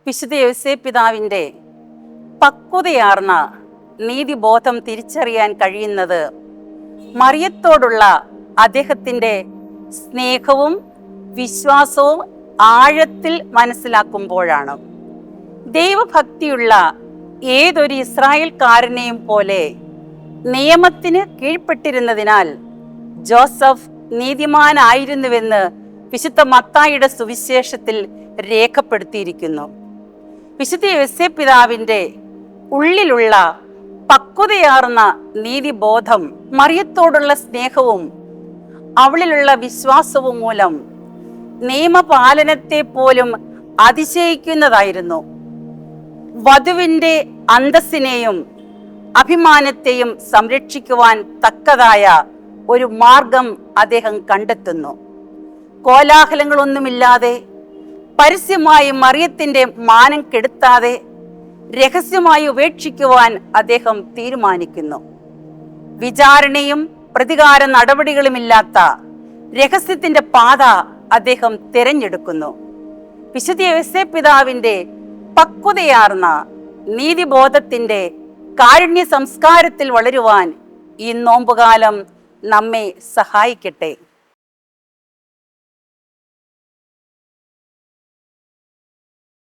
വിശുദ്ധ യോസേപ്പ് പിതാവിൻ്റെ പക്വതയാർന്ന നീതിബോധം തിരിച്ചറിയാൻ കഴിയുന്നത് മറിയത്തോടുള്ള അദ്ദേഹത്തിൻ്റെ സ്നേഹവും വിശ്വാസവും ആഴത്തിൽ മനസ്സിലാക്കുമ്പോഴാണ്. ദൈവഭക്തിയുള്ള ഏതൊരു ഇസ്രായേൽക്കാരനെയും പോലെ നിയമത്തിന് കീഴ്പ്പെട്ടിരുന്നതിനാൽ ജോസഫ് നീതിമാനായിരുന്നുവെന്ന് വിശുദ്ധ മത്തായിയുടെ സുവിശേഷത്തിൽ രേഖപ്പെടുത്തിയിരിക്കുന്നു. വിശുദ്ധ യോസേപ്പ് പിതാവിൻ്റെ ഉള്ളിലുള്ള പക്വതയാർന്ന നീതിബോധം മറിയത്തോടുള്ള സ്നേഹവും അവളിലുള്ള വിശ്വാസവും മൂലം നിയമപാലനത്തെ പോലും അതിശയിക്കുന്നതായിരുന്നു. വധുവിൻ്റെ അന്തസ്സിനെയും അഭിമാനത്തെയും സംരക്ഷിക്കുവാൻ തക്കതായ ഒരു മാർഗം അദ്ദേഹം കണ്ടെത്തുന്നു. കോലാഹലങ്ങളൊന്നുമില്ലാതെ, പരസ്യമായി മറിയത്തിൻ്റെ മാനം കെടുത്താതെ, രഹസ്യമായി ഉപേക്ഷിക്കുവാൻ അദ്ദേഹം തീരുമാനിക്കുന്നു. വിചാരണയും പ്രതികാര നടപടികളുമില്ലാത്ത രഹസ്യത്തിൻ്റെ പാത അദ്ദേഹം തിരഞ്ഞെടുക്കുന്നു. വിശുദ്ധ യോസേപ്പ് പിതാവിൻ്റെ പക്വതയാർന്ന നീതിബോധത്തിൻ്റെ കാരുണ്യ സംസ്കാരത്തിൽ വളരുവാൻ ഈ നോമ്പുകാലം നമ്മെ സഹായിക്കട്ടെ.